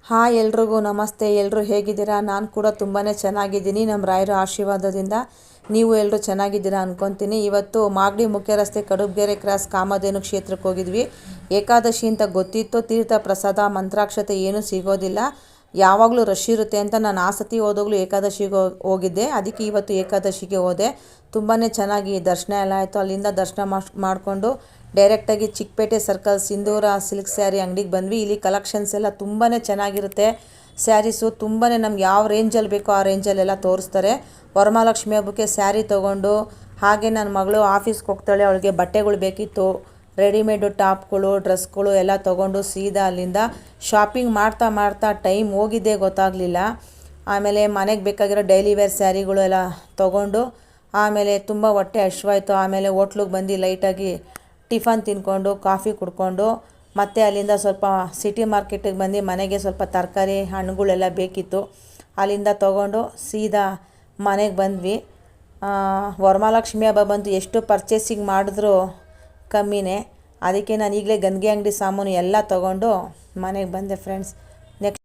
Hi ಎಲ್ರಿಗೂ ನಮಸ್ತೆ. ಎಲ್ಲರೂ ಹೇಗಿದ್ದೀರಾ? ನಾನು ಕೂಡ ತುಂಬಾ ಚೆನ್ನಾಗಿದ್ದೀನಿ. ನಮ್ಮ ರಾಯರ ಆಶೀರ್ವಾದದಿಂದ ನೀವು ಎಲ್ಲರೂ ಚೆನ್ನಾಗಿದ್ದೀರಾ ಅಂದ್ಕೊತೀನಿ. ಇವತ್ತು ಮಾಗಡಿ ಮುಖ್ಯ ರಸ್ತೆ ಕಡುಬಗೆರೆ ಕ್ರಾಸ್ ಕಾಮಧೇನು ಕ್ಷೇತ್ರಕ್ಕೆ ಹೋಗಿದ್ವಿ. ಏಕಾದಶಿ ಅಂತ ಗೊತ್ತಿತ್ತು. ತೀರ್ಥ ಪ್ರಸಾದ ಮಂತ್ರಾಕ್ಷತೆ ಏನೂ ಸಿಗೋದಿಲ್ಲ, ಯಾವಾಗಲೂ ರಶ್ ಇರುತ್ತೆ ಅಂತ ನಾನು ಆ ಸತಿ ಹೋದಾಗಲೂ ಏಕಾದಶಿಗೆ ಹೋಗಿದ್ದೆ. ಅದಕ್ಕೆ ಇವತ್ತು ಏಕಾದಶಿಗೆ ಹೋದೆ. ತುಂಬಾ ಚೆನ್ನಾಗಿ ದರ್ಶನ ಎಲ್ಲ ಆಯಿತು. ಅಲ್ಲಿಂದ ದರ್ಶನ ಮಾಡಿಕೊಂಡು ಡೈರೆಕ್ಟಾಗಿ ಚಿಕ್ಕಪೇಟೆ ಸರ್ಕಲ್ ಸಿಂಧೂರ ಸಿಲ್ಕ್ ಸ್ಯಾರಿ ಅಂಗಡಿಗೆ ಬಂದ್ವಿ. ಇಲ್ಲಿ ಕಲೆಕ್ಷನ್ಸ್ ಎಲ್ಲ ತುಂಬಾ ಚೆನ್ನಾಗಿರುತ್ತೆ. ಸ್ಯಾರೀಸು ತುಂಬಾ ನಮ್ಗೆ ಯಾವ ರೇಂಜಲ್ಲಿ ಬೇಕೋ ಆ ರೇಂಜಲ್ಲೆಲ್ಲ ತೋರಿಸ್ತಾರೆ. ವರಮಹಾಲಕ್ಷ್ಮಿ ಹಬ್ಬಕ್ಕೆ ಸ್ಯಾರಿ ತೊಗೊಂಡು, ಹಾಗೆ ನನ್ನ ಮಗಳು ಆಫೀಸ್ಗೆ ಹೋಗ್ತಾಳೆ, ಅವಳಿಗೆ ಬಟ್ಟೆಗಳು ಬೇಕಿತ್ತು, ರೆಡಿಮೇಡು ಟಾಪ್ಗಳು ಡ್ರೆಸ್ಗಳು ಎಲ್ಲ ತೊಗೊಂಡು ಸೀದಾ ಅಲ್ಲಿಂದ ಶಾಪಿಂಗ್ ಮಾಡ್ತಾ ಟೈಮ್ ಹೋಗಿದ್ದೇ ಗೊತ್ತಾಗಲಿಲ್ಲ. ಆಮೇಲೆ ಮನೆಗೆ ಬೇಕಾಗಿರೋ ಡೈಲಿ ವೇರ್ ಸ್ಯಾರಿಗಳು ಎಲ್ಲ ತೊಗೊಂಡು ಆಮೇಲೆ ತುಂಬ ಹೊಟ್ಟೆ ಹಶ್ವಾಯಿತು. ಆಮೇಲೆ ಹೋಟ್ಲಿಗೆ ಬಂದು ಲೈಟಾಗಿ ಟಿಫನ್ ತಿಂದ್ಕೊಂಡು ಕಾಫಿ ಕುಡ್ಕೊಂಡು ಮತ್ತೆ ಅಲ್ಲಿಂದ ಸ್ವಲ್ಪ ಸಿಟಿ ಮಾರ್ಕೆಟಿಗೆ ಬಂದು ಮನೆಗೆ ಸ್ವಲ್ಪ ತರಕಾರಿ ಹಣ್ಣುಗಳೆಲ್ಲ ಬೇಕಿತ್ತು. ಅಲ್ಲಿಂದ ತೊಗೊಂಡು ಸೀದಾ ಮನೆಗೆ ಬಂದ್ವಿ. ವರಮಹಾಲಕ್ಷ್ಮಿ ಹಬ್ಬ ಬಂತು, ಎಷ್ಟು ಪರ್ಚೇಸಿಂಗ್ ಮಾಡಿದ್ರೂ ಕಮ್ಮಿನೇ. ಅದಕ್ಕೆ ನಾನು ಈಗಲೇ ಗಂಗೆ ಅಂಗಡಿ ಸಾಮಾನು ಎಲ್ಲ ತೊಗೊಂಡು ಮನೆಗೆ ಬಂದೆ ಫ್ರೆಂಡ್ಸ್. ನೆಕ್ಸ್ಟ್